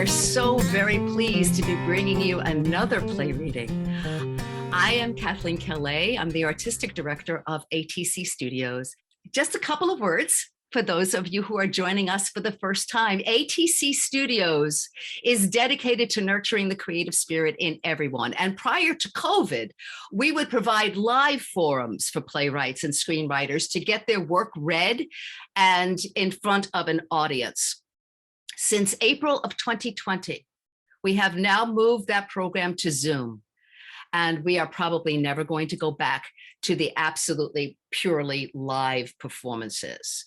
are so very pleased to be bringing you another play reading. I am Kathleen Kellaigh. I'm the artistic director of ATC Studios. Just a couple of words for those of you who are joining us for the first time. ATC Studios is dedicated to nurturing the creative spirit in everyone. And prior to COVID, we would provide live forums for playwrights and screenwriters to get their work read and in front of an audience. Since April of 2020, we have now moved that program to Zoom, and we are probably never going to go back to the absolutely purely live performances.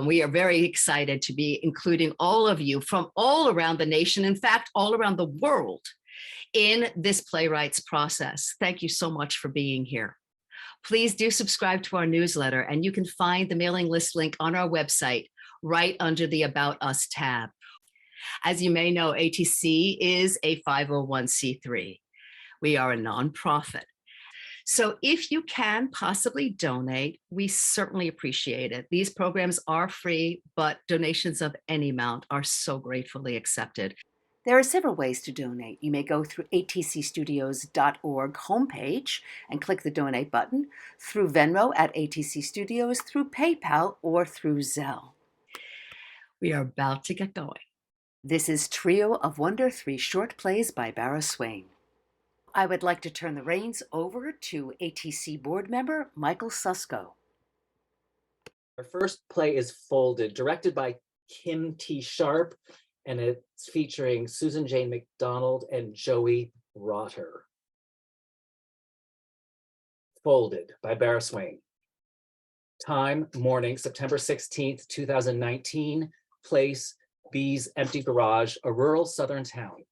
We are very excited to be including all of you from all around the nation, in fact, all around the world, in this playwrights process. Thank you so much for being here. Please do subscribe to our newsletter, and you can find the mailing list link on our website right under the About Us tab. As you may know, ATC is a 501c3. We are a nonprofit. So if you can possibly donate, we certainly appreciate it. These programs are free, but donations of any amount are so gratefully accepted. There are several ways to donate. You may go through atcstudios.org homepage and click the donate button, through Venmo at ATC Studios, through PayPal, or through Zelle. We are about to get going. This is Trio of Wonder, 3 short plays by Bara Swain. I would like to turn the reins over to ATC board member Michael Susko. Our first play is Folded, directed by Kim T. Sharp, and it's featuring Susan Jane McDonald and Joey Rotter. Folded by Bara Swain. Time, morning, September 16th, 2019. Place, B's empty garage, a rural southern town.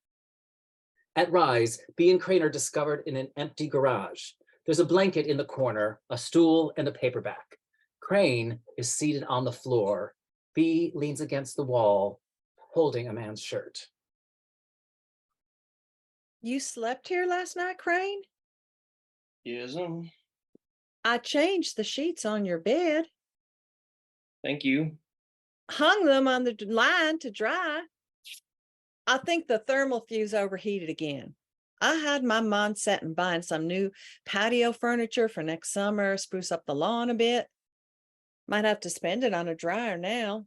At Rise, B and Crane are discovered in an empty garage. There's a blanket in the corner, a stool, and a paperback. Crane is seated on the floor. B leans against the wall, holding a man's shirt. You slept here last night, Crane? Yes, I changed the sheets on your bed. thank you. Hung them on the line to dry. I think the thermal fuse overheated again. I had my mind set on buying some new patio furniture for next summer, spruce up the lawn a bit. Might have to spend it on a dryer now.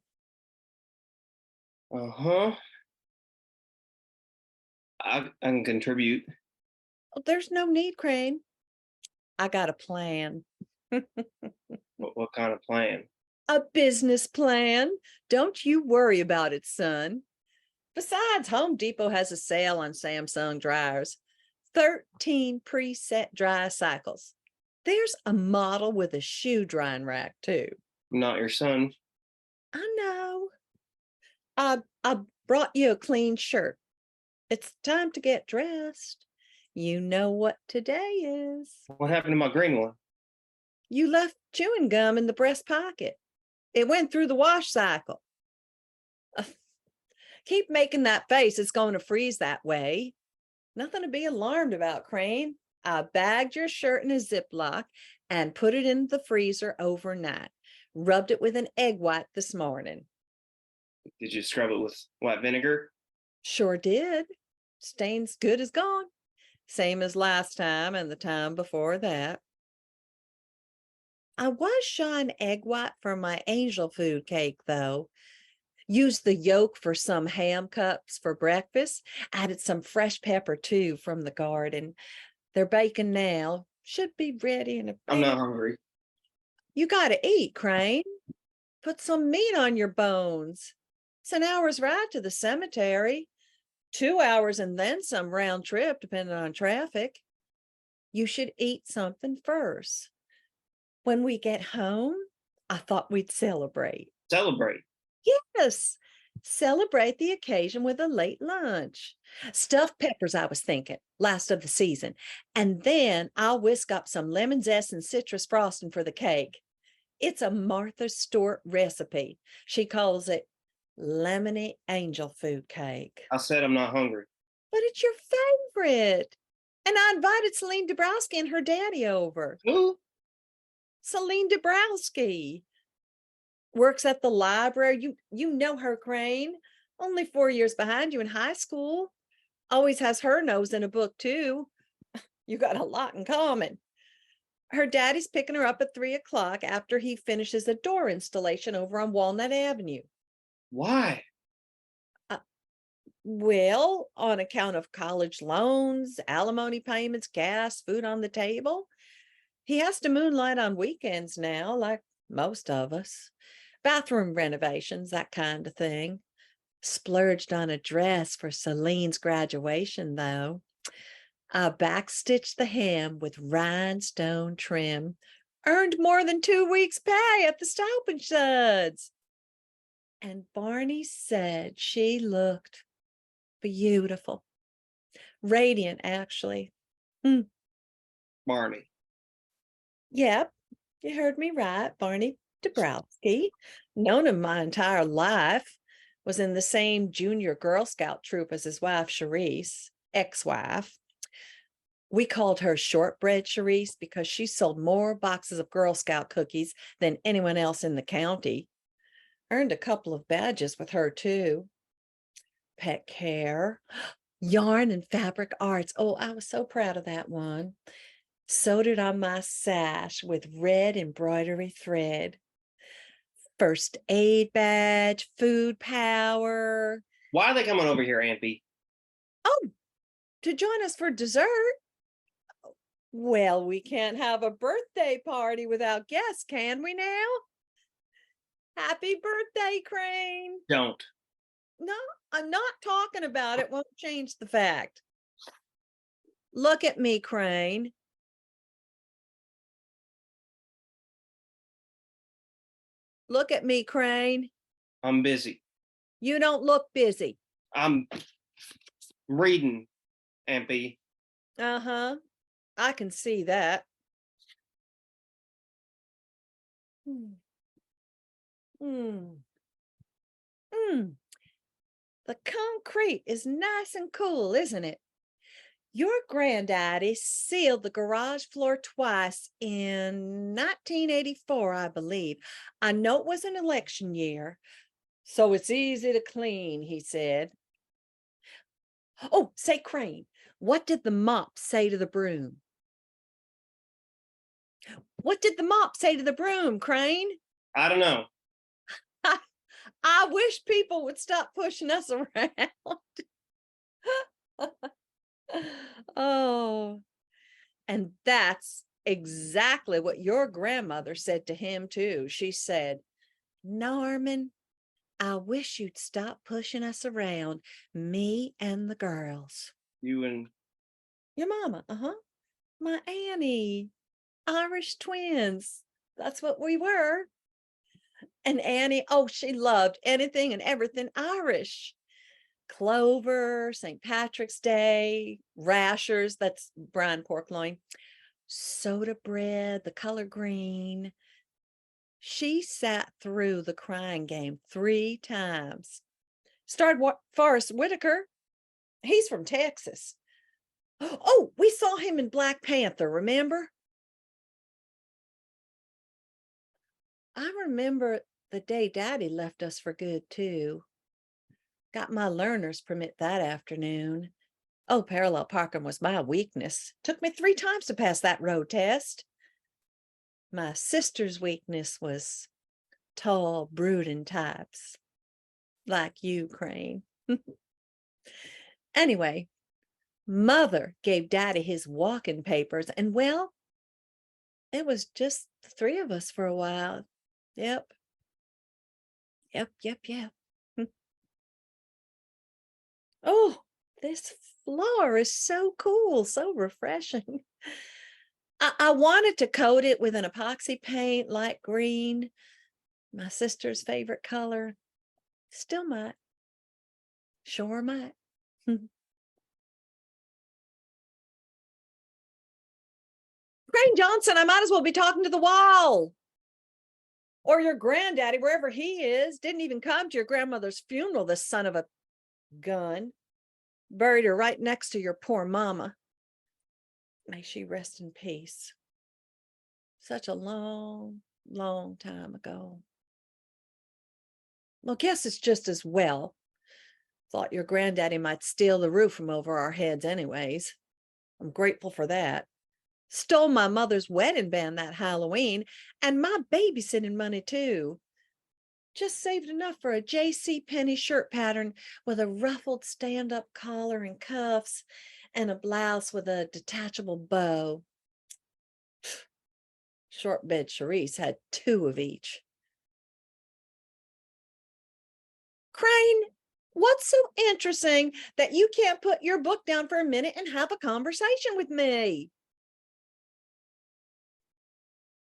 I can contribute. Oh, there's no need, Crane. I got a plan. What kind of plan? A business plan. Don't you worry about it, son. Besides, Home Depot has a sale on Samsung dryers. 13 preset dry cycles. There's a model with a shoe drying rack, too. Not your son. I know. I brought you a clean shirt. It's time to get dressed. You know what today is. What happened to my green one? You left chewing gum in the breast pocket. It went through the wash cycle. Keep making that face. It's going to freeze that way. Nothing to be alarmed about, Crane. I bagged your shirt in a Ziploc and put it in the freezer overnight. Rubbed it with an egg white this morning. Did you scrub it with white vinegar? Sure did. Stain's good as gone. Same as last time and the time before that. I was shying egg white for my angel food cake, though. Used the yolk for some ham cups for breakfast. Added some fresh pepper, too, from the garden. They're baking now. Should be ready in a bit. I'm not hungry. You got to eat, Crane. Put some meat on your bones. It's an hour's ride to the cemetery. 2 hours and then some round trip, depending on traffic. You should eat something first. When we get home, I thought we'd celebrate. Celebrate? Yes, celebrate the occasion with a late lunch. Stuffed peppers, I was thinking, last of the season. And then I'll whisk up some lemon zest and citrus frosting for the cake. It's a Martha Stewart recipe. She calls it lemony angel food cake. I said I'm not hungry. But it's your favorite. And I invited Celine Dabrowski and her daddy over. Who? Celine Dabrowski works at the library. You know her, Crane. Only 4 years behind you in high school. Always has her nose in a book, too. You got a lot in common. Her daddy's picking her up at 3 o'clock after he finishes a door installation over on Walnut Avenue. Why? Well, on account of college loans, alimony payments, gas, food on the table. He has to moonlight on weekends now, like most of us. Bathroom renovations, that kind of thing. Splurged on a dress for Celine's graduation, though. I backstitched the hem with rhinestone trim. Earned more than 2 weeks' pay at the Stop and Suds. And Barney said she looked beautiful. Radiant, actually. Barney. Yep, you heard me right. Barney Dabrowski. Known him my entire life. Was in the same junior Girl Scout troop as his wife, Charisse, ex-wife. We called her Shortbread Charisse because she sold more boxes of Girl Scout cookies than anyone else in the county. Earned a couple of badges with her, too. Pet care, yarn and fabric arts. Oh, I was so proud of that one. Sewed it on my sash with red embroidery thread. First aid badge, food power. Why are they coming over here, Aunt B? Oh, to join us for dessert. Well, we can't have a birthday party without guests, can we now? Happy birthday, Crane. Don't. No, I'm not talking about it. Won't change the fact. Look at me, Crane. Look at me, Crane. I'm busy. You don't look busy. I'm reading, Aunt B. Uh-huh. I can see that. The concrete is nice and cool, isn't it? Your granddaddy sealed the garage floor twice in 1984, I believe. I know it was an election year, so it's easy to clean, he said. Oh, say, Crane, what did the mop say to the broom? What did the mop say to the broom, Crane? I don't know. I wish people would stop pushing us around. Oh, and that's exactly what your grandmother said to him, too. She said, Norman, I wish you'd stop pushing us around, me and the girls. You and Your mama, my Annie, Irish twins. That's what we were. And Annie, oh, she loved anything and everything Irish. Clover, St. Patrick's Day, rashers, that's brine pork loin, soda bread, the color green. She sat through the crying game 3 times. Starred Forrest Whitaker. He's from Texas. Oh, we saw him in Black Panther, remember? I remember the day Daddy left us for good, too. Got my learner's permit that afternoon. Oh, parallel parking was my weakness. Took me 3 times to pass that road test. My sister's weakness was tall, brooding types. Like you, Crane. Anyway, Mother gave Daddy his walking papers, and well, it was just the 3 of us for a while. Yep. Oh, this floor is so cool, so refreshing. I wanted to coat it with an epoxy paint, light green, my sister's favorite color. Still might. Sure might. Crane Johnson, I might as well be talking to the wall. Or your granddaddy, wherever he is, didn't even come to your grandmother's funeral, the son of a gun. Buried her right next to your poor mama. May she rest in peace. Such a long, long time ago. Well, guess it's just as well. Thought your granddaddy might steal the roof from over our heads anyways. I'm grateful for that. Stole my mother's wedding band that Halloween and my babysitting money too. Just saved enough for a J.C. Penney shirt pattern with a ruffled stand-up collar and cuffs and a blouse with a detachable bow. Short bed Charisse had 2 of each. Crane, what's so interesting that you can't put your book down for a minute and have a conversation with me?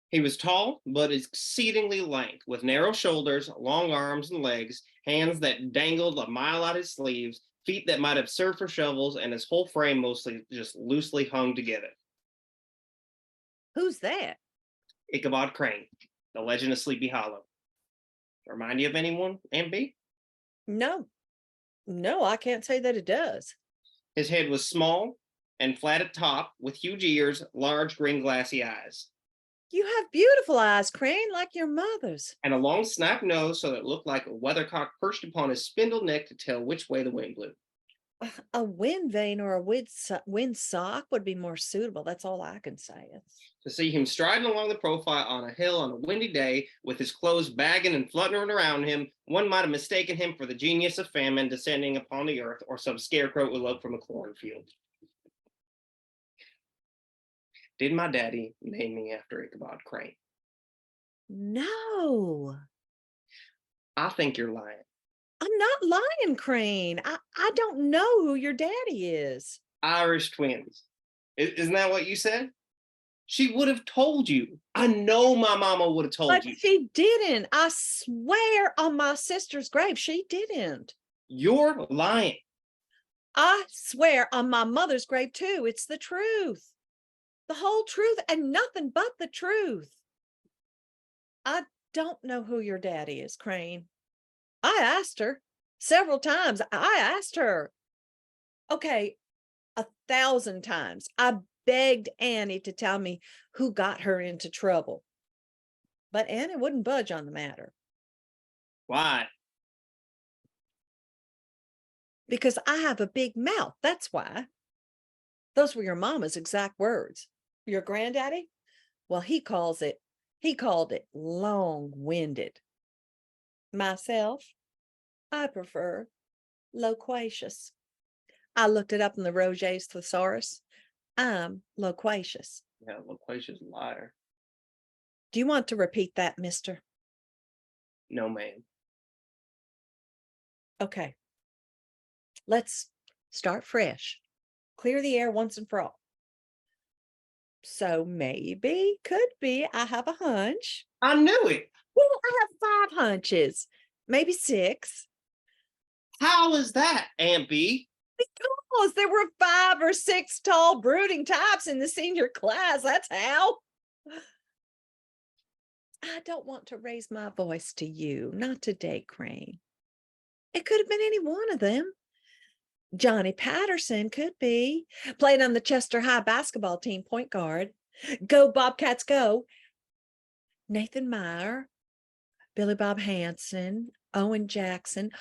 He was tall, but exceedingly lank, with narrow shoulders, long arms and legs, hands that dangled a mile out his sleeves, feet that might have served for shovels, and his whole frame mostly just loosely hung together. Who's that? Ichabod Crane, the legend of Sleepy Hollow. Remind you of anyone, Aunt B? No, I can't say that it does. His head was small and flat at top, with huge ears, large green glassy eyes, You have beautiful eyes, Crane, like your mother's. and a long snap nose so that it looked like a weathercock perched upon his spindle neck to tell which way the wind blew. A wind vane or a wind sock would be more suitable. That's all I can say. To see him striding along the profile on a hill on a windy day with his clothes bagging and fluttering around him, one might have mistaken him for the genius of famine descending upon the earth or some scarecrow eloped from a cornfield. Did my daddy name me after Ichabod Crane? No, I think you're lying. I'm not lying, Crane. I don't know who your daddy is. Irish twins. Isn't that what you said? She would have told you. I know my mama would have told But you. she didn't. I swear on my sister's grave, she didn't. You're lying. I swear on my mother's grave too. It's the truth. The whole truth and nothing but the truth. I don't know who your daddy is, Crane. I asked her several times. I asked her. Okay, 1,000 times. I begged Annie to tell me who got her into trouble. But Annie wouldn't budge on the matter. Why? Because I have a big mouth. That's why. Those were your mama's exact words. Your granddaddy? Well, he called it long-winded. Myself, I prefer loquacious. I looked it up in the Roget's thesaurus. I'm loquacious. Yeah, loquacious liar. Do you want to repeat that, mister? No, ma'am. Okay. Let's start fresh. Clear the air once and for all. So maybe, could be, I have a hunch. I knew it. Well, I have 5 hunches, maybe 6. How is that, Aunt B? Because there were 5 or 6 tall, brooding types in the senior class. That's how. I don't want to raise my voice to you. Not today, Crane. It could have been any one of them. Johnny Patterson could be. Played on the Chester High basketball team, point guard. Go Bobcats, go. Nathan Meyer, Billy Bob Hansen, Owen Jackson.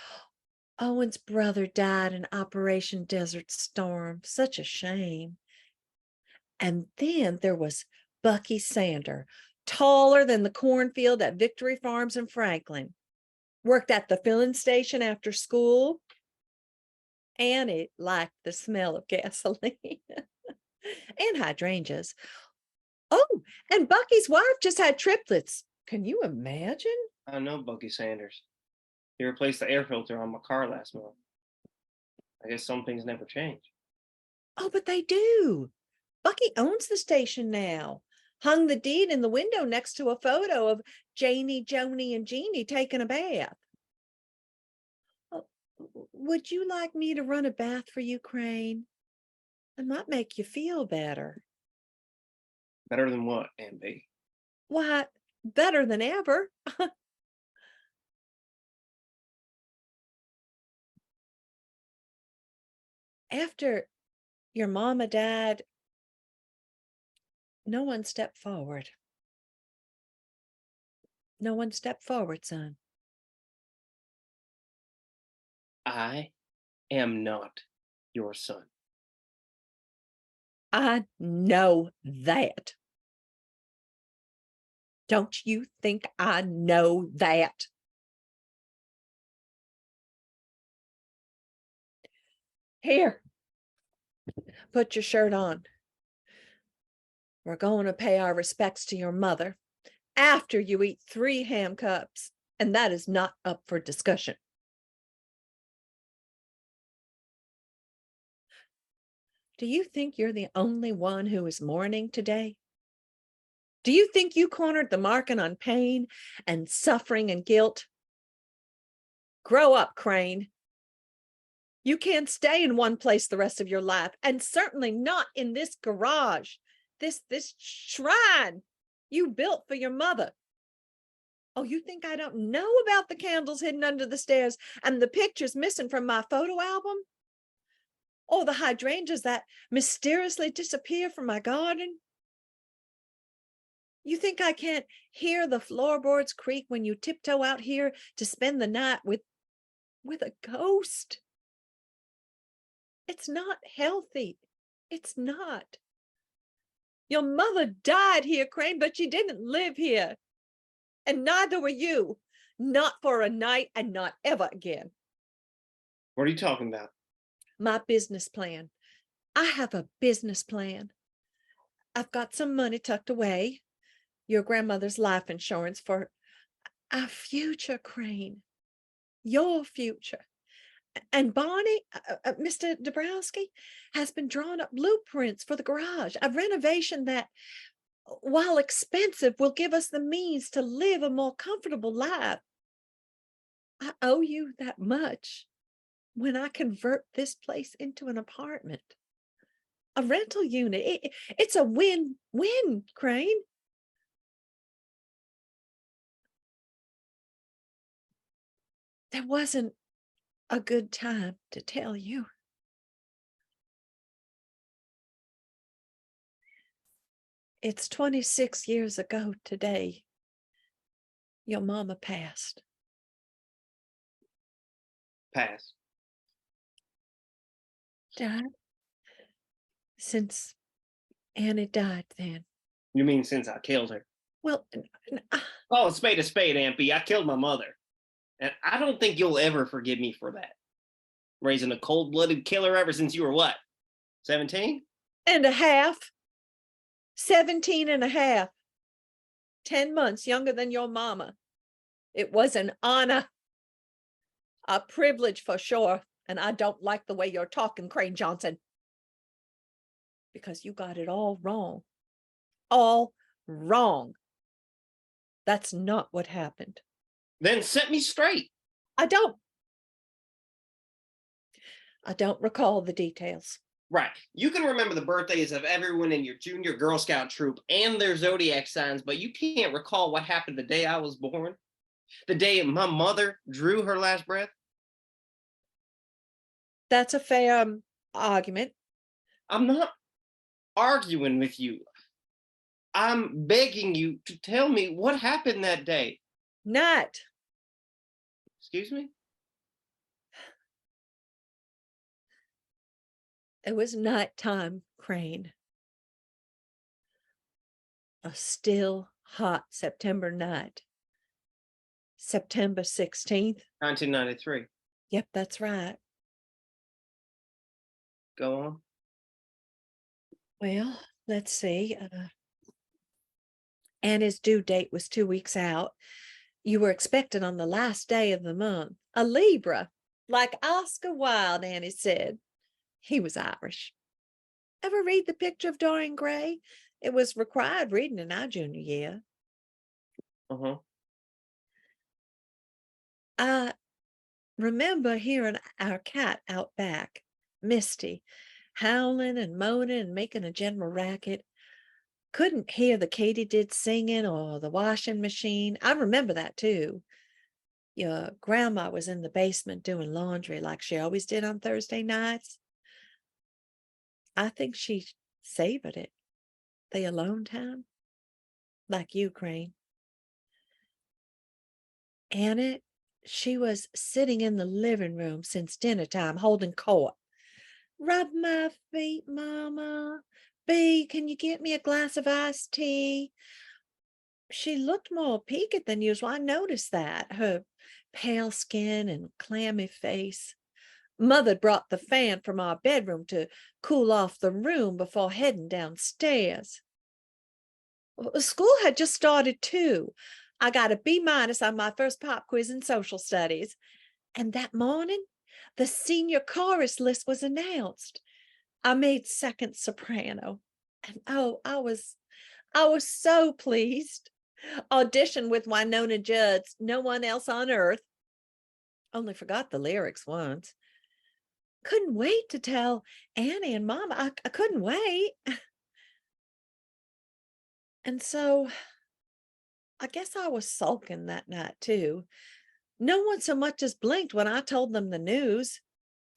Owen's brother died in Operation Desert Storm. Such a shame. And then there was Bucky Sander, taller than the cornfield at Victory Farms in Franklin. Worked at the filling station after school. Annie liked the smell of gasoline and hydrangeas. Oh, and Bucky's wife just had triplets. Can you imagine? I know Bucky Sanders. He replaced the air filter on my car last month. I guess some things never change. Oh, but they do. Bucky owns the station now. Hung the deed in the window next to a photo of Janie, Joni, and Jeannie taking a bath. Oh, would you like me to run a bath for you, Crane? It might make you feel better. Better than what, Aunt B? Why, better than ever. After your mama died, no one stepped forward. No one stepped forward, son. I am not your son. I know that. Don't you think I know that? Here, put your shirt on. We're going to pay our respects to your mother after you eat 3 ham cups, and that is not up for discussion. Do you think you're the only one who is mourning today? Do you think you cornered the market on pain and suffering and guilt? Grow up, Crane. You can't stay in one place the rest of your life, and certainly not in this garage, this shrine you built for your mother. Oh, you think I don't know about the candles hidden under the stairs and the pictures missing from my photo album? Or the hydrangeas that mysteriously disappear from my garden? You think I can't hear the floorboards creak when you tiptoe out here to spend the night with a ghost? It's not healthy. It's not. Your mother died here, Crane, but she didn't live here. And neither were you. Not for a night and not ever again. What are you talking about? My business plan. I have a business plan. I've got some money tucked away. Your grandmother's life insurance for our future, Crane. Your future. And Barney, Mr. Dabrowski, has been drawing up blueprints for the garage, a renovation that, while expensive, will give us the means to live a more comfortable life. I owe you that much when I convert this place into an apartment, a rental unit. It's a win-win, Crane. There wasn't a good time to tell you. It's 26 years ago today. Your mama passed. Pass. Died? Since Annie died then. You mean since I killed her? Well, Oh, a spade, Aunt B. I killed my mother. And I don't think you'll ever forgive me for that. Raising a cold-blooded killer ever since you were what? 17? and a half. 17 and a half. 10 months younger than your mama. It was an honor. A privilege for sure. And I don't like the way you're talking, Crane Johnson. Because you got it all wrong. All wrong. That's not what happened. Then set me straight. I don't recall the details. Right. You can remember the birthdays of everyone in your junior Girl Scout troop and their zodiac signs, but you can't recall what happened the day I was born? The day my mother drew her last breath? That's a fair argument. I'm not arguing with you. I'm begging you to tell me what happened that day. Not. Excuse me? It was nighttime, Crane. A still, hot September night. September 16th. 1993. Yep, that's right. Go on. Well, let's see. Anna's due date was 2 weeks out. You were expected on the last day of the month. A Libra, like Oscar Wilde, Annie said. He was Irish. Ever read The Picture of Dorian Gray? It was required reading in our junior year. Uh-huh. I remember hearing our cat out back, Misty, howling and moaning and making a general racket. Couldn't hear the katydid singing or the washing machine. I remember that too. Your grandma was in the basement doing laundry like she always did on Thursday nights. I think she savored it, the alone time, like you, Crane. Anna She was sitting in the living room since dinner time, holding court. Rub my feet, Mama. B, can you get me a glass of iced tea? She looked more peaked than usual. I noticed that, her pale skin and clammy face. Mother brought the fan from our bedroom to cool off the room before heading downstairs. School had just started too. I got a B- on my first pop quiz in social studies. And that morning, the senior chorus list was announced. I made second soprano. And oh, I was so pleased. Auditioned with Winona Judd's No One Else on Earth. Only forgot the lyrics once. Couldn't wait to tell Annie and Mama. I couldn't wait. And so I guess I was sulking that night too. No one so much as blinked when I told them the news.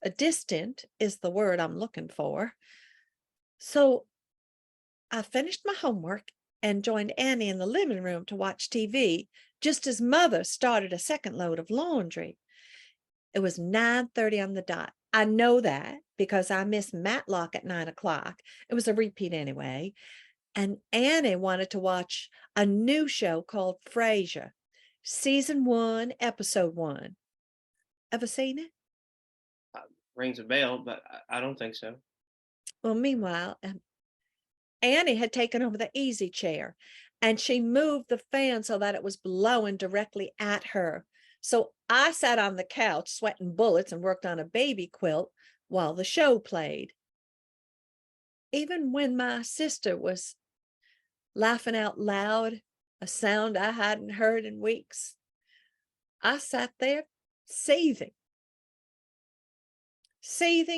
A distant is the word I'm looking for. So I finished my homework and joined Annie in the living room to watch TV, just as Mother started a second load of laundry. It was 9:30 on the dot. I know that because I missed Matlock at 9 o'clock. It was a repeat anyway. And Annie wanted to watch a new show called Frasier, season 1, episode 1. Ever seen it? Rings a bell, but I don't think so. Well, meanwhile, Annie had taken over the easy chair and she moved the fan so that it was blowing directly at her. So I sat on the couch sweating bullets and worked on a baby quilt while the show played. Even when my sister was laughing out loud, a sound I hadn't heard in weeks, I sat there seething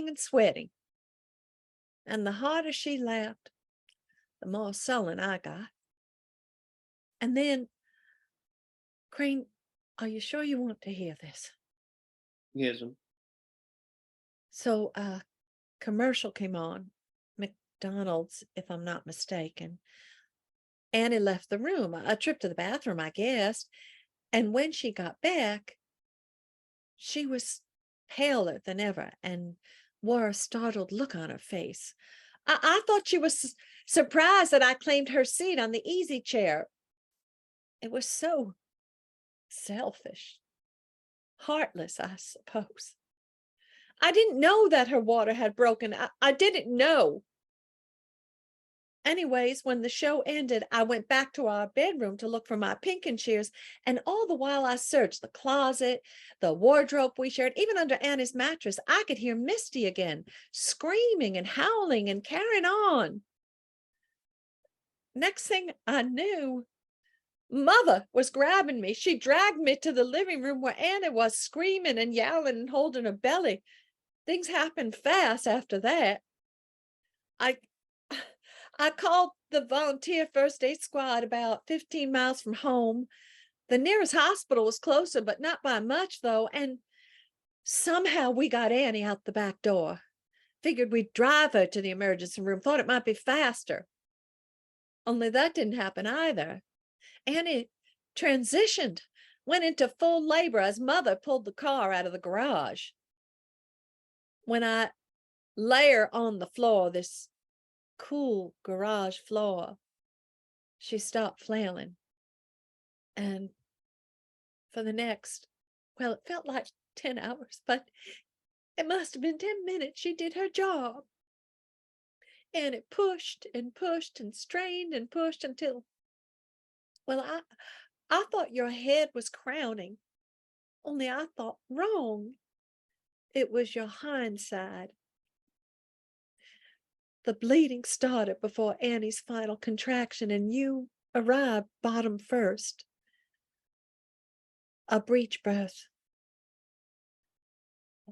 and sweating. And the harder she laughed, the more sullen I got. And then, Crane, are you sure you want to hear this? Yes. So a commercial came on, McDonald's, if I'm not mistaken. Annie left the room, a trip to the bathroom, I guess. And when she got back, she was paler than ever and wore a startled look on her face. I thought she was surprised that I claimed her seat on the easy chair. It was so selfish, heartless, I suppose. I didn't know that her water had broken. I didn't know. Anyways, when the show ended, I went back to our bedroom to look for my pinking shears. And all the while I searched the closet, the wardrobe we shared, even under Annie's mattress, I could hear Misty again, screaming and howling and carrying on. Next thing I knew, Mother was grabbing me. She dragged me to the living room where Annie was screaming and yelling and holding her belly. Things happened fast after that. I called the volunteer first aid squad about 15 miles from home. The nearest hospital was closer, but not by much, though. And somehow we got Annie out the back door. Figured we'd drive her to the emergency room, thought it might be faster. Only that didn't happen either. Annie transitioned, went into full labor as Mother pulled the car out of the garage. When I lay her on the floor, this cool garage floor, she stopped flailing. And for the next, well, it felt like 10 hours, but it must have been 10 minutes, she did her job. And it pushed and pushed and strained and pushed until, well, I thought your head was crowning, only I thought wrong. It was your hind side. The bleeding started before Annie's final contraction, and you arrived bottom first. A breech birth,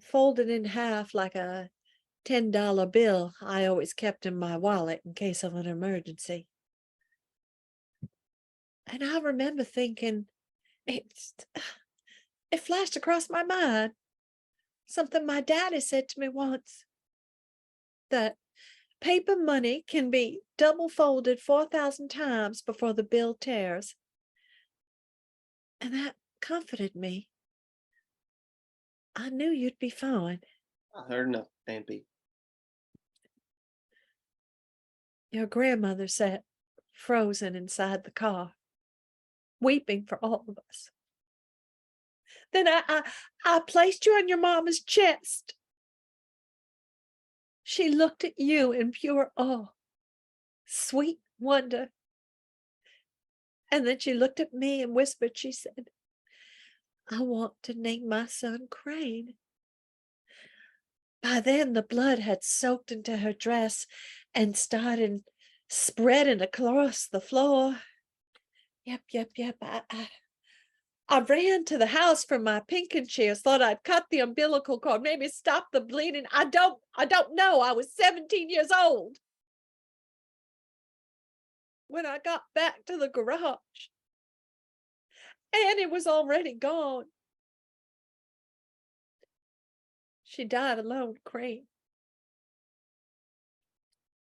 folded in half like a $10 bill I always kept in my wallet in case of an emergency. And I remember thinking, it flashed across my mind, something my daddy said to me once, that paper money can be double folded 4,000 times before the bill tears. And that comforted me. I knew you'd be fine. I heard enough, Aunt B. Your grandmother sat frozen inside the car, weeping for all of us. Then I placed you on your mama's chest. She looked at you in pure awe, sweet wonder. And then she looked at me and whispered, she said, I want to name my son Crane. By then, the blood had soaked into her dress and started spreading across the floor. Yep. I ran to the house for my pinking shears, thought I'd cut the umbilical cord, maybe stop the bleeding. I don't know. I was 17 years old. When I got back to the garage, Annie was already gone. She died alone, Crane.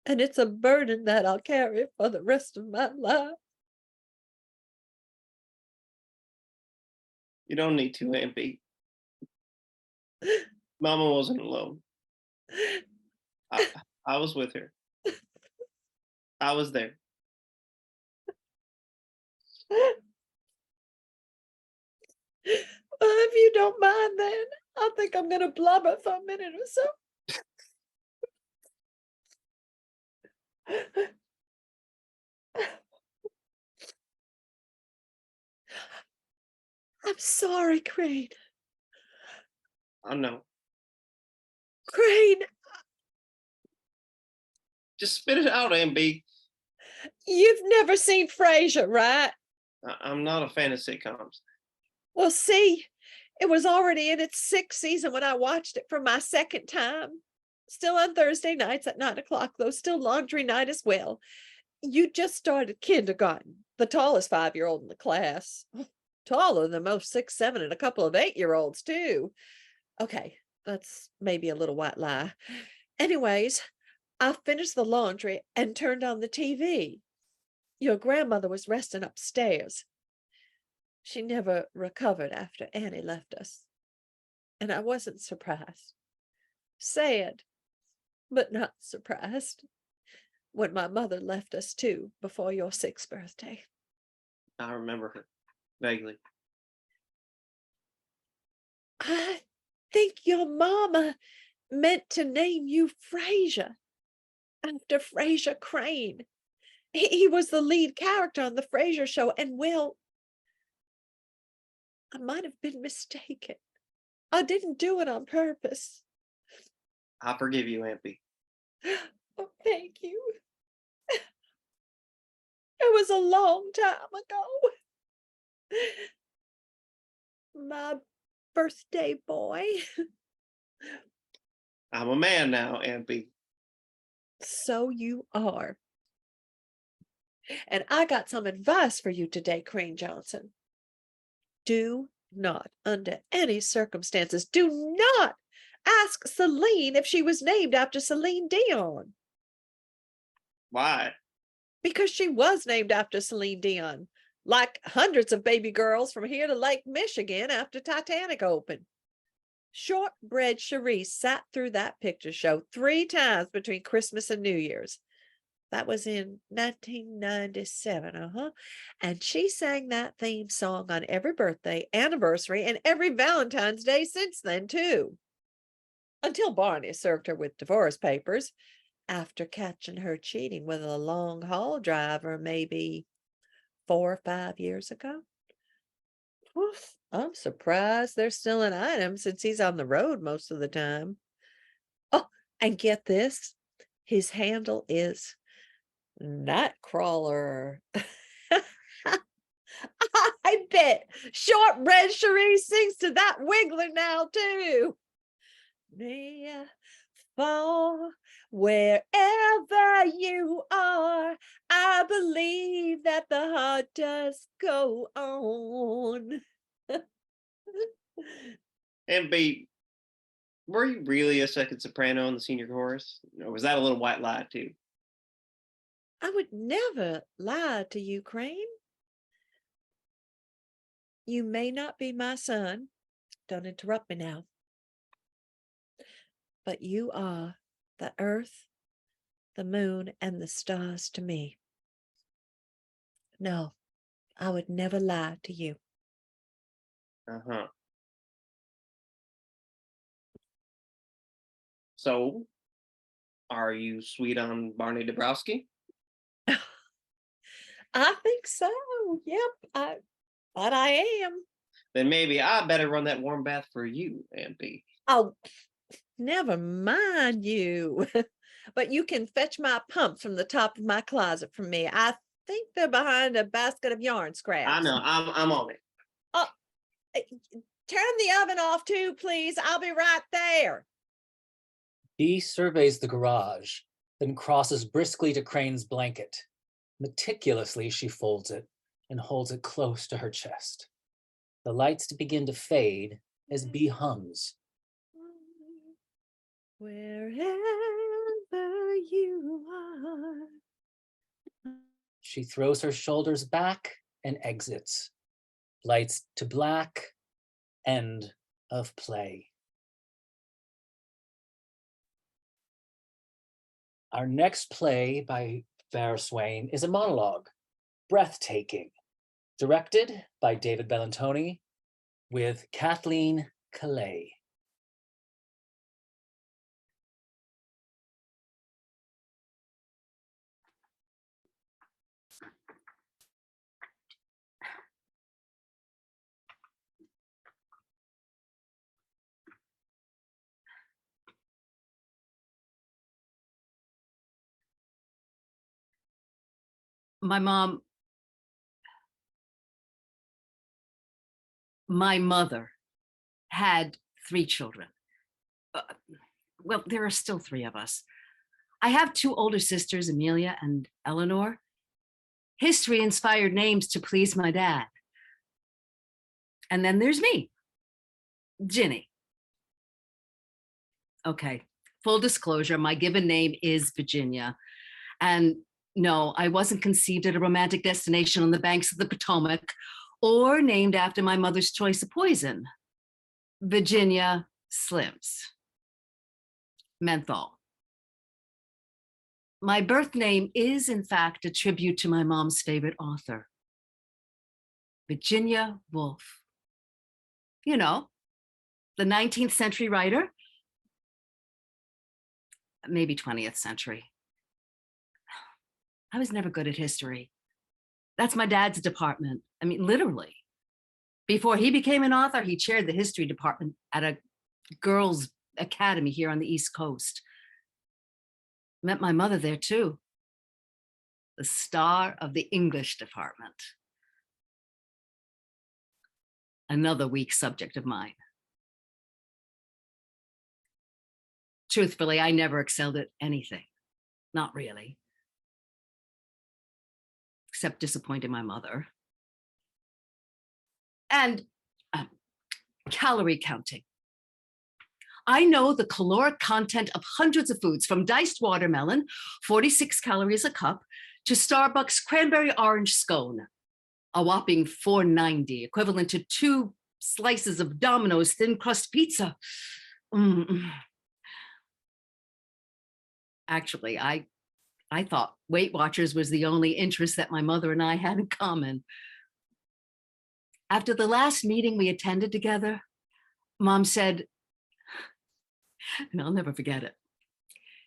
And it's a burden that I'll carry for the rest of my life. You don't need to, Aunt B. Mama wasn't alone. I was with her. I was there. If you don't mind, then I think I'm going to blubber for a minute or so. I'm sorry, Crane. I know. Crane, Just spit it out, Aunt B. you've never seen Frasier, right? I'm not a fan of sitcoms. Well, see, it was already in its 6th season when I watched it for my 2nd time. Still on Thursday nights at 9 o'clock, though, still laundry night as well. You just started kindergarten, the tallest 5-year-old in the class. Taller than most 6, 7, and a couple of 8-year-olds, too. Okay, that's maybe a little white lie. Anyways, I finished the laundry and turned on the TV. Your grandmother was resting upstairs. She never recovered after Annie left us. And I wasn't surprised. Sad, but not surprised. When my mother left us too, before your 6th birthday. I remember her vaguely. I think your mama meant to name you Frasier, after Frasier Crane. He was the lead character on the Frasier show, and well, I might have been mistaken. I didn't do it on purpose. I forgive you, Aunt B. Oh, thank you. It was a long time ago. My birthday boy. I'm a man now, Aunt B. So you are. And I got some advice for you today, Crane Johnson. Do not, under any circumstances, do not ask Celine if she was named after Celine Dion. Why? Because she was named after Celine Dion, like hundreds of baby girls from here to Lake Michigan after Titanic opened. Shortbread Cherie sat through that picture show 3 times between Christmas and New Year's. That was in 1997, And she sang that theme song on every birthday, anniversary, and every Valentine's Day since then, too. Until Barney served her with divorce papers after catching her cheating with a long haul driver maybe 4 or 5 years ago. Oof, I'm surprised they're still an item since he's on the road most of the time. Oh, and get this, his handle is Nightcrawler. I bet Shortbread Cherie sings to that Wiggler now too. Near, far, wherever you are, I believe that the heart does go on. Aunt B, were you really a second soprano in the senior chorus? Or was that a little white lie too? I would never lie to you, Crane. You may not be my son. Don't interrupt me now. but you are the earth, the moon, and the stars to me. No, I would never lie to you. Uh-huh. So, are you sweet on Barney Dabrowski? I think so. Yep, but I am. Then maybe I better run that warm bath for you, MP. Oh, never mind you. But you can fetch my pumps from the top of my closet for me. I think they're behind a basket of yarn scraps. I know, I'm on it. Oh, turn the oven off too, please. I'll be right there. Bee surveys the garage, then crosses briskly to Crane's blanket. Meticulously, she folds it and holds it close to her chest. The lights begin to fade as Bee hums. Wherever you are. She throws her shoulders back and exits. Lights to black, end of play. Our next play by Bara Swain is a monologue, Breathtaking, directed by David Bellantoni with Kathleen Kellaigh. My mother had 3 children. Well, there are still 3 of us. I have 2 older sisters, Amelia and Eleanor. History inspired names to please my dad. And then there's me, Ginny. Okay, full disclosure, my given name is Virginia. And no, I wasn't conceived at a romantic destination on the banks of the Potomac or named after my mother's choice of poison, Virginia Slims, menthol. My birth name is, in fact, a tribute to my mom's favorite author, Virginia Woolf. You know, the 19th century writer, maybe 20th century. I was never good at history. That's my dad's department. I mean, literally. Before he became an author, he chaired the history department at a girls' academy here on the East Coast. Met my mother there too. The star of the English department. Another weak subject of mine. Truthfully, I never excelled at anything. Not really. Except disappointing my mother. And calorie counting. I know the caloric content of hundreds of foods, from diced watermelon, 46 calories a cup, to Starbucks cranberry orange scone, a whopping 490, equivalent to 2 slices of Domino's thin crust pizza. Actually, I thought Weight Watchers was the only interest that my mother and I had in common. After the last meeting we attended together, Mom said, and I'll never forget it.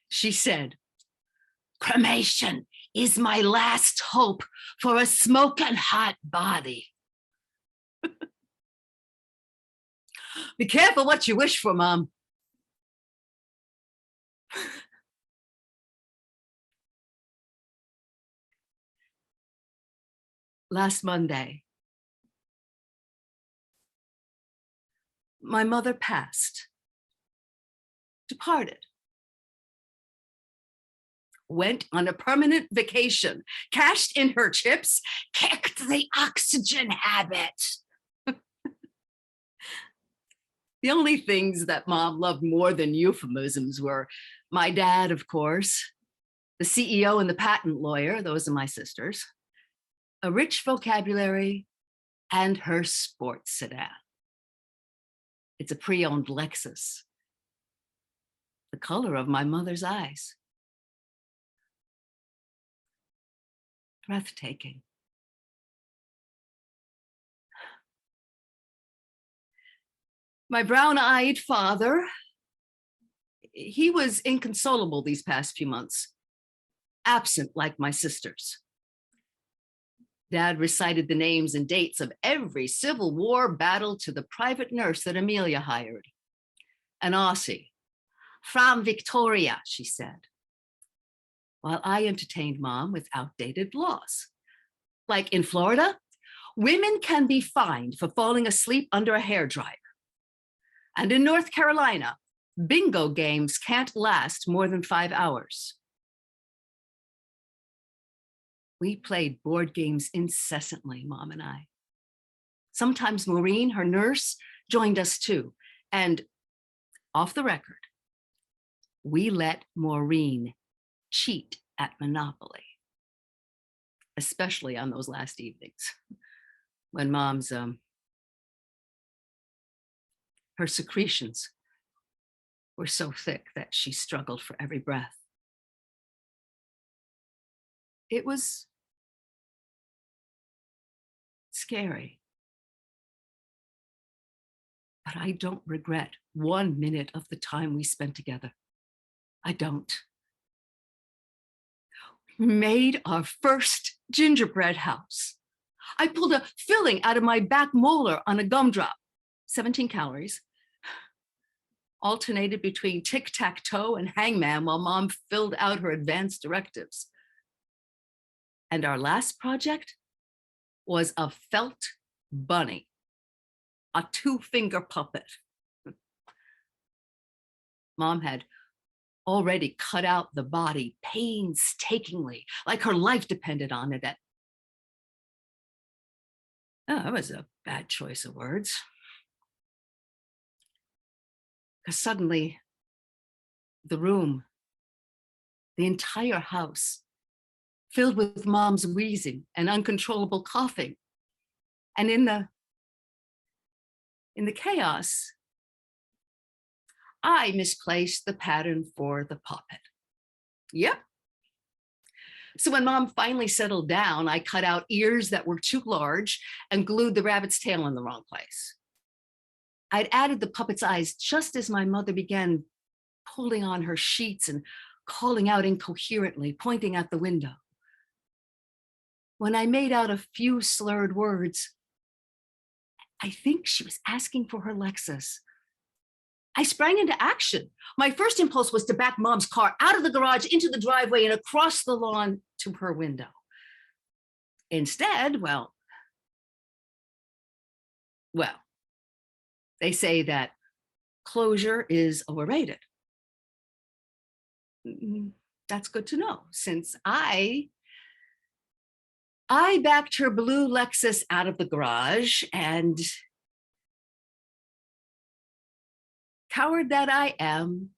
She said, "Cremation is my last hope for a smoking hot body." Be careful what you wish for, Mom. Last Monday, my mother passed, departed, went on a permanent vacation, cashed in her chips, kicked the oxygen habit. The only things that Mom loved more than euphemisms were my dad, of course, the CEO and the patent lawyer, those are my sisters, a rich vocabulary, and her sports sedan. It's a pre-owned Lexus. the color of my mother's eyes. Breathtaking. My brown-eyed father, he was inconsolable these past few months, absent like my sisters. Dad recited the names and dates of every Civil War battle to the private nurse that Amelia hired. An Aussie, from Victoria, she said, while I entertained Mom with outdated laws. Like in Florida, women can be fined for falling asleep under a hairdryer. And in North Carolina, bingo games can't last more than 5 hours. We played board games incessantly, Mom and I. Sometimes Maureen, her nurse, joined us too. And off the record, we let Maureen cheat at Monopoly, especially on those last evenings when Mom's, her secretions were so thick that she struggled for every breath. It was scary, but I don't regret 1 minute of the time we spent together. I don't. We made our first gingerbread house. I pulled a filling out of my back molar on a gumdrop, 17 calories, alternated between tic-tac-toe and hangman while Mom filled out her advanced directives. And our last project was a felt bunny, a 2-finger puppet. Mom had already cut out the body painstakingly, like her life depended on it. That was a bad choice of words. Because suddenly, the room, the entire house, filled with Mom's wheezing and uncontrollable coughing. And in the chaos, I misplaced the pattern for the puppet. Yep. So when Mom finally settled down, I cut out ears that were too large and glued the rabbit's tail in the wrong place. I'd added the puppet's eyes just as my mother began pulling on her sheets and calling out incoherently, pointing at the window. When I made out a few slurred words, I think she was asking for her Lexus. I sprang into action. My first impulse was to back Mom's car out of the garage into the driveway and across the lawn to her window. Instead, well, they say that closure is overrated. That's good to know, since I backed her blue Lexus out of the garage and, coward that I am,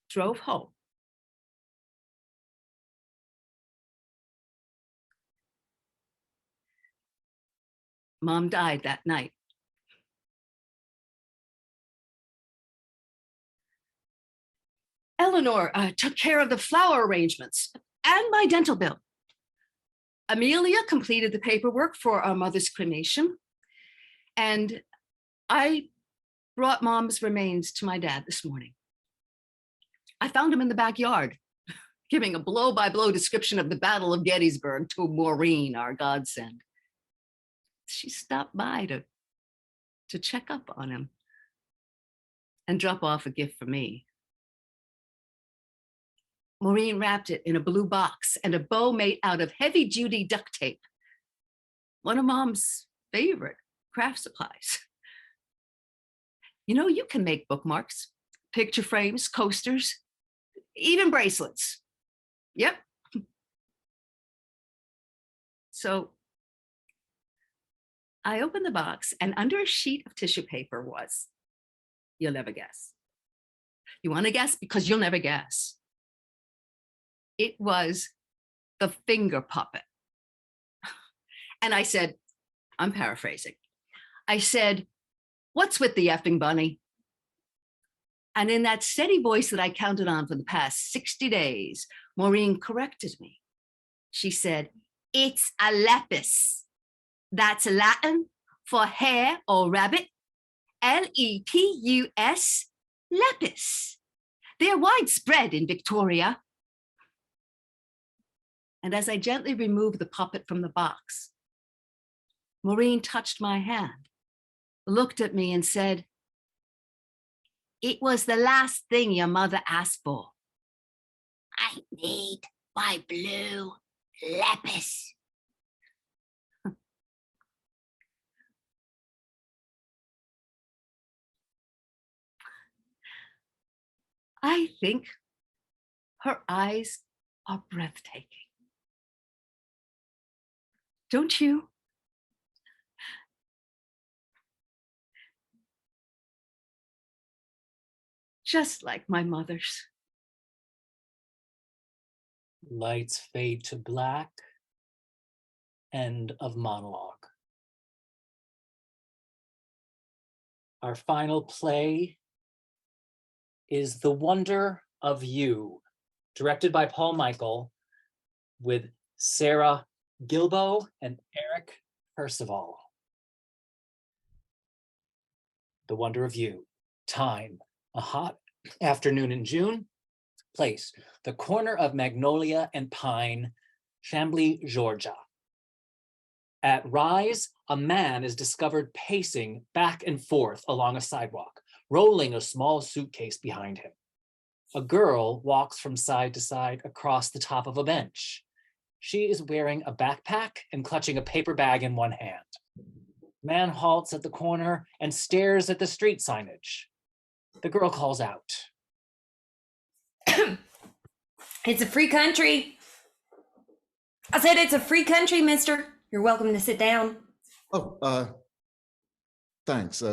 drove home. Mom died that night. Eleanor took care of the flower arrangements and my dental bill. Amelia completed the paperwork for our mother's cremation, and I brought Mom's remains to my dad this morning. I found him in the backyard, giving a blow-by-blow description of the Battle of Gettysburg to Maureen, our godsend. She stopped by to check up on him and drop off a gift for me. Maureen wrapped it in a blue box and a bow made out of heavy-duty duct tape, one of Mom's favorite craft supplies. You know, you can make bookmarks, picture frames, coasters, even bracelets. Yep. So I opened the box, and under a sheet of tissue paper was, you'll never guess. You want to guess? Because you'll never guess. It was the finger puppet. And I said, I'm paraphrasing. I said, what's with the effing bunny? And in that steady voice that I counted on for the past 60 days, Maureen corrected me. She said, "It's a lepus. That's Latin for hare or rabbit. Lepus, lepus. They're widespread in Victoria." And as I gently removed the puppet from the box, Maureen touched my hand, looked at me and said, "It was the last thing your mother asked for. I need my blue lepus." I think her eyes are breathtaking. Don't you? Just like my mother's. Lights fade to black. End of monologue. Our final play is The Wonder of You, directed by Paul Michael, with Sarah Guilbault and Eric Percival. The Wonder of You. Time, a hot afternoon in June. Place, the corner of Magnolia and Pine, Chambly, Georgia. At Rise, a man is discovered pacing back and forth along a sidewalk, rolling a small suitcase behind him. A girl walks from side to side across the top of a bench. She is wearing a backpack and clutching a paper bag in one hand. Man halts at the corner and stares at the street signage. The girl calls out. It's a free country. I said it's a free country, mister. You're welcome to sit down. Oh, thanks.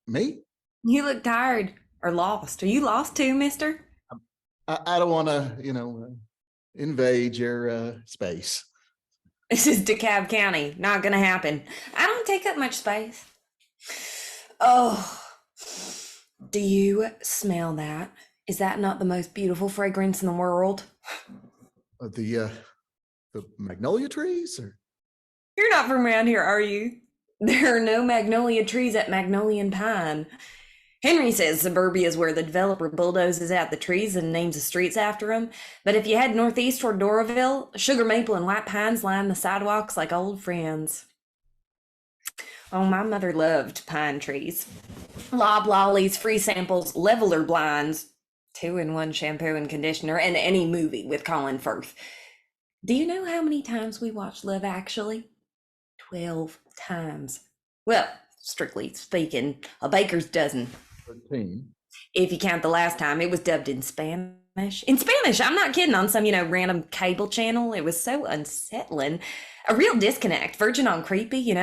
Me? You look tired or lost. Are you lost too, mister? I don't want to, invade your space. This is DeKalb County. Not gonna happen. I don't take up much space. Oh, do you smell that? Is that not the most beautiful fragrance in the world? The magnolia trees? Or? You're not from around here, are you? There are no magnolia trees at Magnolia and Pine. Henry says suburbia is where the developer bulldozes out the trees and names the streets after them. But if you head northeast toward Doraville, sugar maple and white pines line the sidewalks like old friends. Oh, my mother loved pine trees. Lob lollies, free samples, leveler blinds, 2-in-1 shampoo and conditioner, and any movie with Colin Firth. Do you know how many times we watched Love Actually? 12 times. Well, strictly speaking, a baker's dozen. 13. If you count the last time, it was dubbed in Spanish. In Spanish, I'm not kidding, on some, random cable channel. It was so unsettling. A real disconnect, verging on creepy,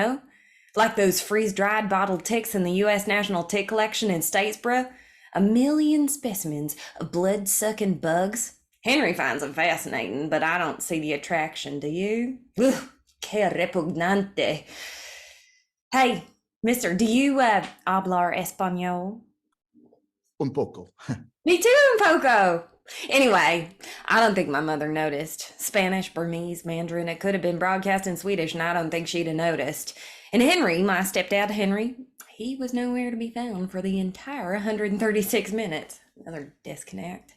Like those freeze-dried bottled ticks in the U.S. National Tick Collection in Statesboro. 1 million specimens of blood-sucking bugs. Henry finds them fascinating, but I don't see the attraction, do you? Ugh, que repugnante. Hey, mister, do you hablar español? Un poco. Me too, Poco. Anyway, I don't think my mother noticed. Spanish, Burmese, Mandarin, it could have been broadcast in Swedish, and I don't think she'd have noticed. And Henry, my stepdad Henry, he was nowhere to be found for the entire 136 minutes. Another disconnect.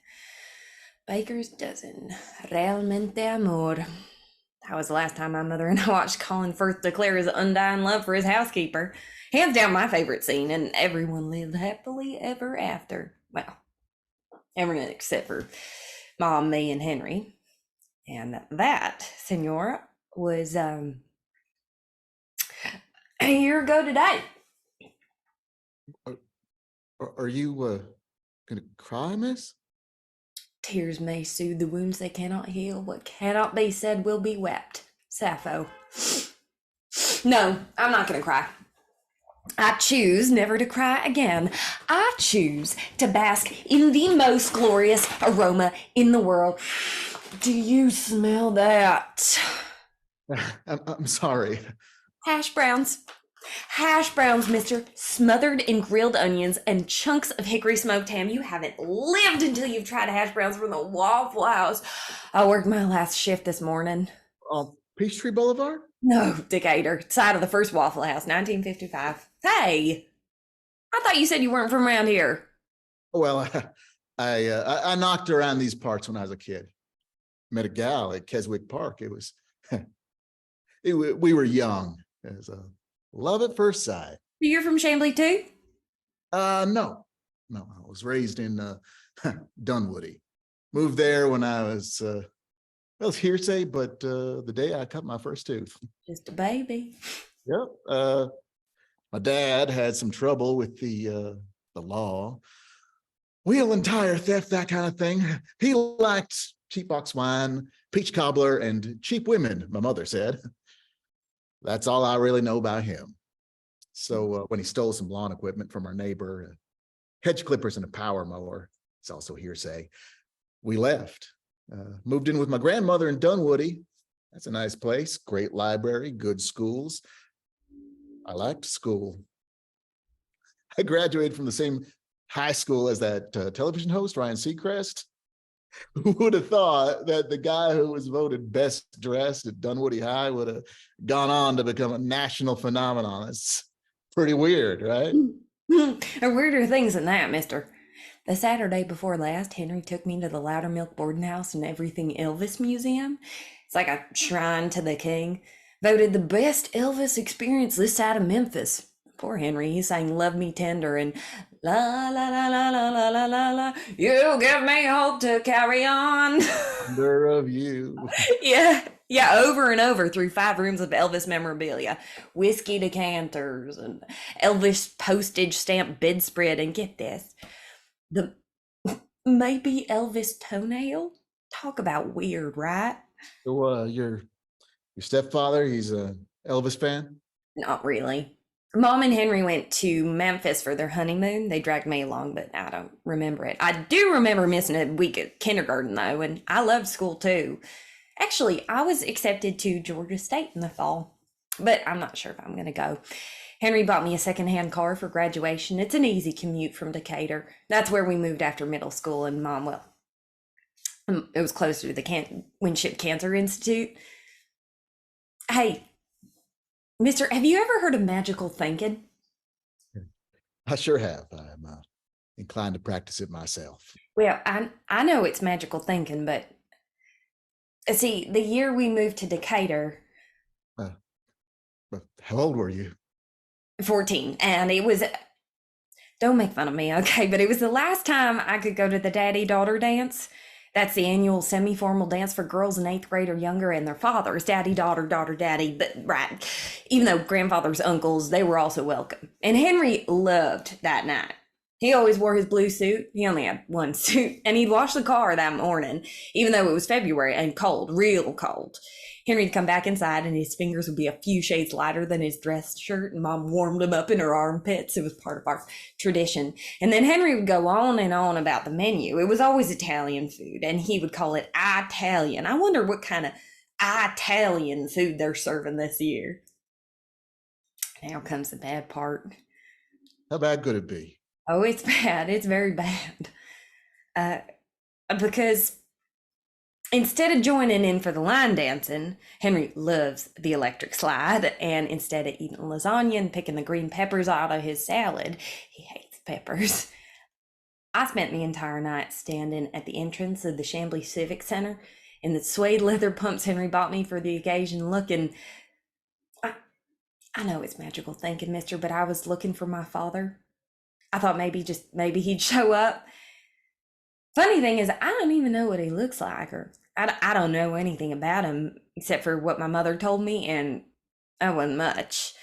Baker's dozen. Realmente amor. That was the last time my mother and I watched Colin Firth declare his undying love for his housekeeper. Hands down my favorite scene, and everyone lived happily ever after. Well, everyone except for Mom, me, and Henry. And that, Senora, was a year ago today. Are you gonna cry, miss? Tears may soothe the wounds they cannot heal. What cannot be said will be wept. Sappho. No, I'm not gonna cry. I choose never to cry again. I choose to bask in the most glorious aroma in the world. Do you smell that? I'm sorry. Hash browns. Hash browns, mister, smothered in grilled onions and chunks of hickory smoked ham. You haven't lived until you've tried hash browns from the Waffle House. I worked my last shift this morning. On Peachtree Boulevard? No, Decatur, side of the first Waffle House, 1955. Hey, I thought you said you weren't from around here. Well, I knocked around these parts when I was a kid. Met a gal at Keswick Park. It was, we were young. It was a love at first sight. You're from Chambly too? No, I was raised in Dunwoody. Moved there when I was, well, it's hearsay, but the day I cut my first tooth. Just a baby. Yep. My dad had some trouble with the law, wheel and tire theft, that kind of thing. He liked cheap box wine, peach cobbler, and cheap women, my mother said. That's all I really know about him. So when he stole some lawn equipment from our neighbor, hedge clippers and a power mower, it's also hearsay, we left. Moved in with my grandmother in Dunwoody. That's a nice place, great library, good schools. I liked school. I graduated from the same high school as that television host, Ryan Seacrest. Who would have thought that the guy who was voted best dressed at Dunwoody High would have gone on to become a national phenomenon? It's pretty weird, right? There are weirder things than that, mister. The Saturday before last, Henry took me to the Loudermilk Boarding House and Everything Elvis Museum. It's like a shrine to the king. Voted the best Elvis experience this side of Memphis. Poor Henry, he sang Love Me Tender and la la la la la la la la la. You give me hope to carry on. Wonder of you. Yeah, over and over through 5 rooms of Elvis memorabilia, whiskey decanters and Elvis postage stamp bedspread, and get this, the maybe Elvis toenail. Talk about weird, right? So your stepfather, he's a Elvis fan? Not really. Mom and Henry went to Memphis for their honeymoon. They dragged me along, but I don't remember it. I do remember missing a week at kindergarten, though, and I loved school, too. Actually, I was accepted to Georgia State in the fall, but I'm not sure if I'm going to go. Henry bought me a secondhand car for graduation. It's an easy commute from Decatur. That's where we moved after middle school, and Mom, well, it was closer to the Winship Cancer Institute. Hey, mister, have you ever heard of magical thinking? I sure have. I'm inclined to practice it myself. Well, I know it's magical thinking, but see, the year we moved to Decatur, How old were you? 14, and it was, don't make fun of me, okay, but it was the last time I could go to the daddy-daughter dance. That's the annual semi-formal dance for girls in 8th grade or younger and their fathers, daddy, daughter, daughter, daddy, but right. Even though grandfather's uncles, they were also welcome. And Henry loved that night. He always wore his blue suit. He only had one suit, and he'd wash the car that morning, even though it was February and cold, real cold. Henry'd come back inside and his fingers would be a few shades lighter than his dress shirt, and Mom warmed him up in her armpits. It was part of our tradition. And then Henry would go on and on about the menu. It was always Italian food, and he would call it Italian. I wonder what kind of Italian food they're serving this year. Now comes the bad part. How bad could it be? Oh, it's bad. It's very bad. Because instead of joining in for the line dancing, Henry loves the electric slide, and instead of eating lasagna and picking the green peppers out of his salad, he hates peppers. I spent the entire night standing at the entrance of the Chambly Civic Center in the suede leather pumps Henry bought me for the occasion, looking. I know it's magical thinking, mister, but I was looking for my father. I thought maybe he'd show up. Funny thing is, I don't even know what he looks like, or I don't know anything about him except for what my mother told me, and that wasn't much.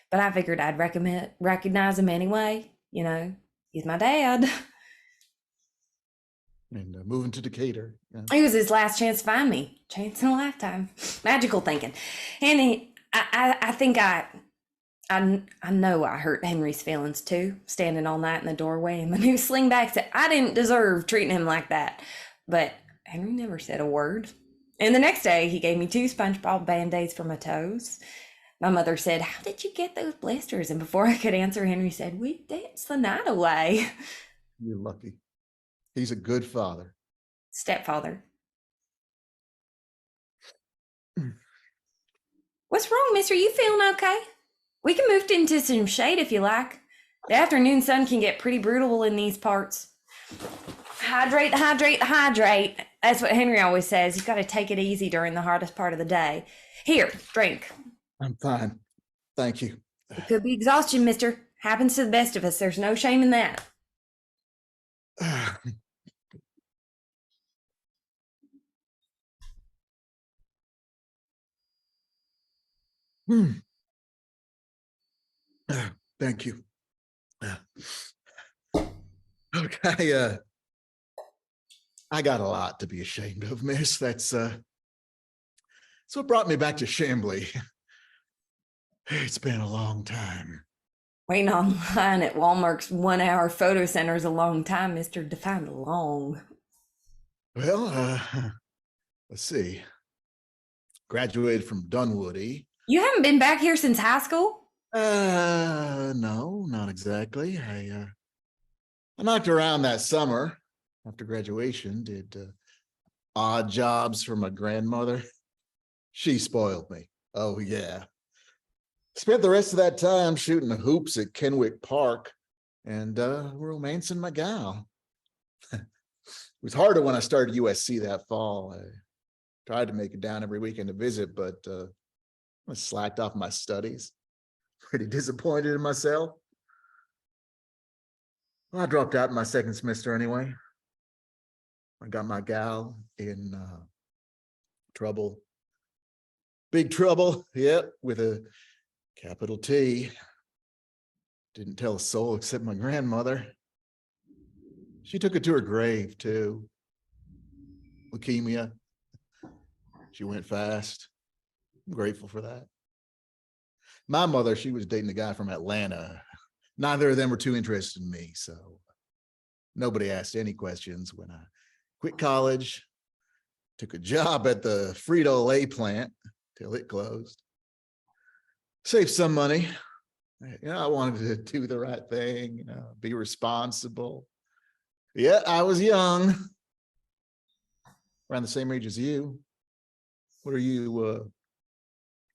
But I figured I'd recognize him anyway. You know, he's my dad. And moving to Decatur. Yeah. It was his last chance to find me. Chance in a lifetime. Magical thinking. And I think I know I hurt Henry's feelings too, standing all night in the doorway, and my new slingback said I didn't deserve treating him like that. But Henry never said a word. And the next day, he gave me 2 SpongeBob Band-Aids for my toes. My mother said, "How did you get those blisters?" And before I could answer, Henry said, "We danced the night away." You're lucky. He's a good father. Stepfather. What's wrong, mister? You feeling okay? We can move into some shade if you like. The afternoon sun can get pretty brutal in these parts. Hydrate, hydrate, hydrate. That's what Henry always says. You've got to take it easy during the hardest part of the day. Here, drink. I'm fine. Thank you. It could be exhaustion, mister. Happens to the best of us. There's no shame in that. Thank you. Okay, I got a lot to be ashamed of, miss. That's what brought me back to Chambly. It's been a long time. Waiting online at Walmart's 1 hour photo center is a long time, mister. Define long. Well, let's see. Graduated from Dunwoody. You haven't been back here since high school? No, not exactly. I knocked around that summer after graduation, did odd jobs for my grandmother. She spoiled me. Oh, yeah. Spent the rest of that time shooting the hoops at Kenwick Park and romancing my gal. It was harder when I started USC that fall. I tried to make it down every weekend to visit, but I slacked off my studies. Pretty disappointed in myself. Well, I dropped out in my second semester anyway. I got my gal in trouble. Big trouble, yep, with a capital T. Didn't tell a soul except my grandmother. She took it to her grave, too. Leukemia. She went fast. I'm grateful for that. My mother, she was dating a guy from Atlanta. Neither of them were too interested in me, so nobody asked any questions. When I quit college, took a job at the Frito-Lay plant till it closed. Saved some money. I wanted to do the right thing, be responsible. Yeah, I was young, around the same age as you. What are you,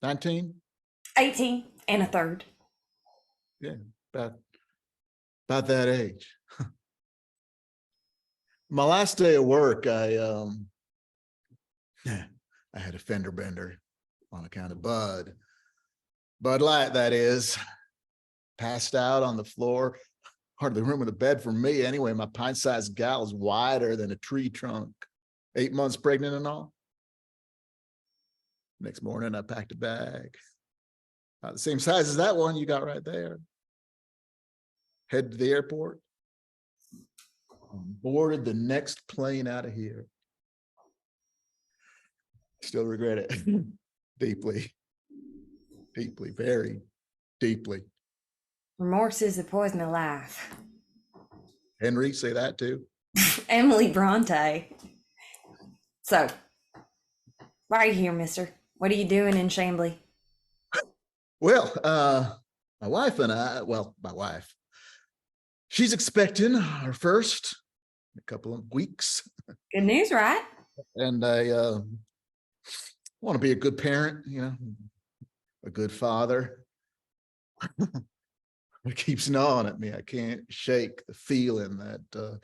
19? 18 and a third. Yeah, about that age. My last day of work, I had a fender bender on account of Bud Light, that is. Passed out on the floor, hardly room in the bed for me anyway. My pint-sized gal's wider than a tree trunk. 8 months pregnant and all. Next morning, I packed a bag. About the same size as that one you got right there. Head to the airport. Boarded the next plane out of here. Still regret it. Deeply. Deeply, very deeply. Remorse is the poison of life. Henry, say that too. Emily Bronte. So, why are you here, mister? What are you doing in Chambly? Well, my wife and I, my wife, she's expecting our first in a couple of weeks. Good news, right? And I want to be a good parent, a good father. It keeps gnawing at me. I can't shake the feeling that I'm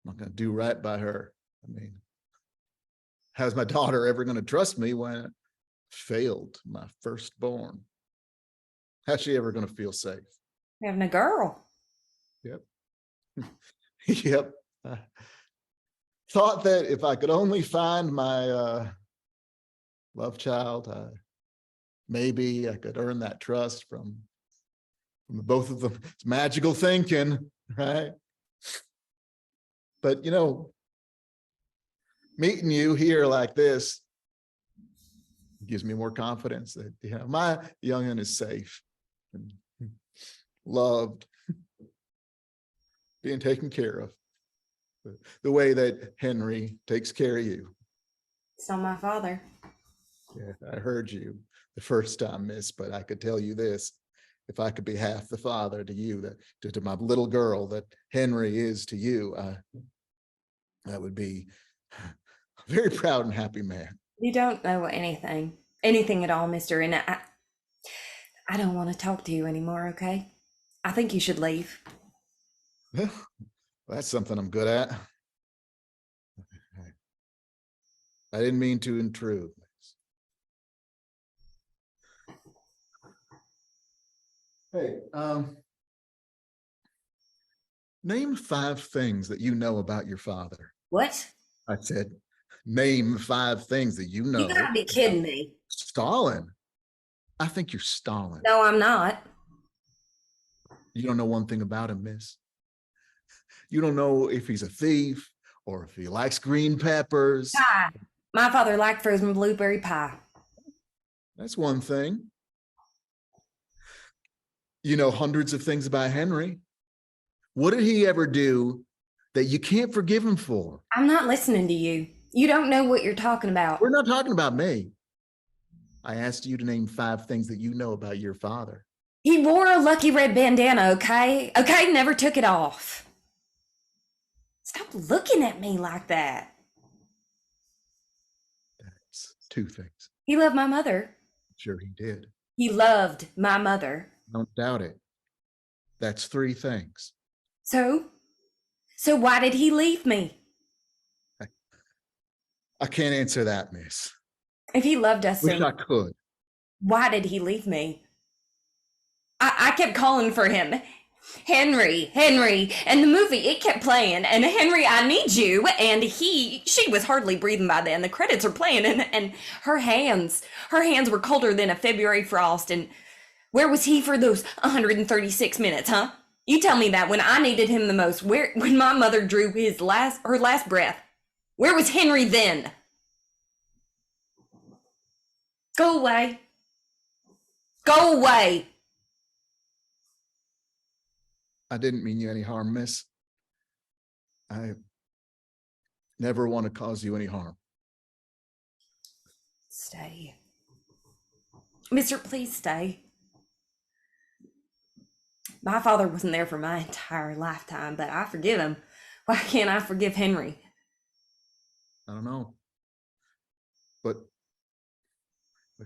not going to do right by her. I mean, how's my daughter ever going to trust me when I failed my firstborn? How's she ever going to feel safe? Having a girl. Yep. Yep. Thought that if I could only find my love child, maybe I could earn that trust from both of them. It's magical thinking, right? But meeting you here like this gives me more confidence that my young'un is safe and loved, being taken care of the way that Henry takes care of you. So my father. Yeah, I heard you the first time, miss, but I could tell you this. If I could be half the father to you, to my little girl that Henry is to you, that would be a very proud and happy man. You don't know anything at all, mister, and I don't want to talk to you anymore, okay? I think you should leave. Well, that's something I'm good at. I didn't mean to intrude. Hey, name 5 things that you know about your father. What? I said, name 5 things that you know. You gotta be kidding me. Stalin. I think you're Stalin. No, I'm not. You don't know one thing about him, miss. You don't know if he's a thief or if he likes green peppers. Pie. My father liked frozen blueberry pie. That's one thing. You know hundreds of things about Henry. What did he ever do that you can't forgive him for? I'm not listening to you. You don't know what you're talking about. We're not talking about me. I asked you to name 5 things that you know about your father. He wore a lucky red bandana, okay? Okay, never took it off. Stop looking at me like that. That's 2 things. He loved my mother. Sure he did. He loved my mother. Don't doubt it. That's 3 things. So why did he leave me? I can't answer that, miss. If he loved us Wish so I could. why did he leave me? I kept calling for him. Henry, and the movie, it kept playing, and Henry, I need you, and she was hardly breathing by then. The credits are playing, and her hands were colder than a February frost, and where was he for those 136 minutes, huh? You tell me that when I needed him the most, when my mother drew her last breath, where was Henry then? Go away. Go away. I didn't mean you any harm, miss. I never want to cause you any harm. Stay. Mister, please stay. My father wasn't there for my entire lifetime, but I forgive him. Why can't I forgive Henry? I don't know. But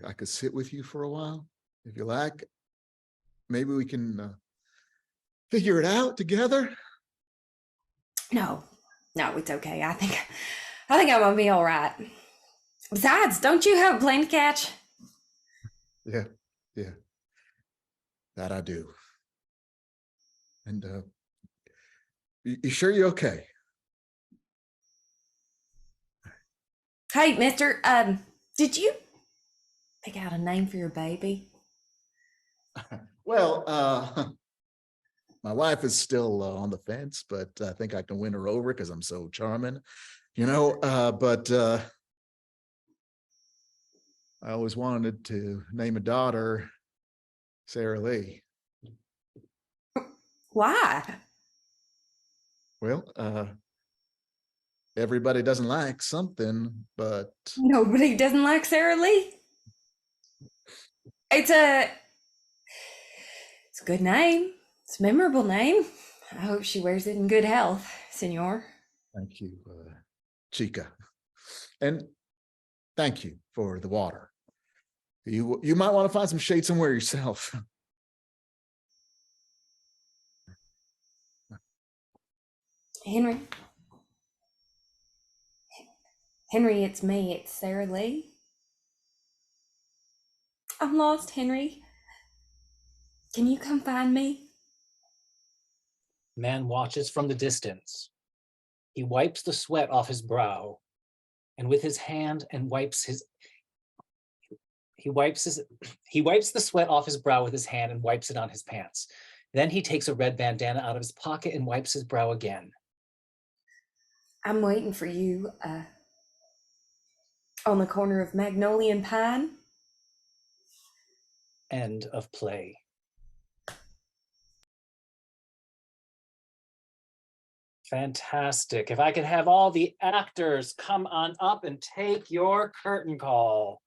I could sit with you for a while, if you like. Maybe we can figure it out together. No, it's okay. I think I'm gonna be all right. Besides, don't you have a plane to catch? Yeah. That I do. And you sure you're okay? Hey, mister, did you pick out a name for your baby? Well, my wife is still on the fence, but I think I can win her over because I'm so charming, but I always wanted to name a daughter Sarah Lee. Why? Well, everybody doesn't like something, but Nobody doesn't like Sarah Lee. It's a good name. It's a memorable name. I hope she wears it in good health, senor. thank you, Chica. And thank you for the water. You might want to find some shade somewhere yourself. Henry, it's me. It's Sarah Lee. I'm lost, Henry. Can you come find me? Man watches from the distance. He wipes the sweat off his brow, and with his hand and he wipes the sweat off his brow with his hand and wipes it on his pants. Then he takes a red bandana out of his pocket and wipes his brow again. I'm waiting for you, on the corner of Magnolia and Pine. End of play. Fantastic. If I could have all the actors come on up and take your curtain call.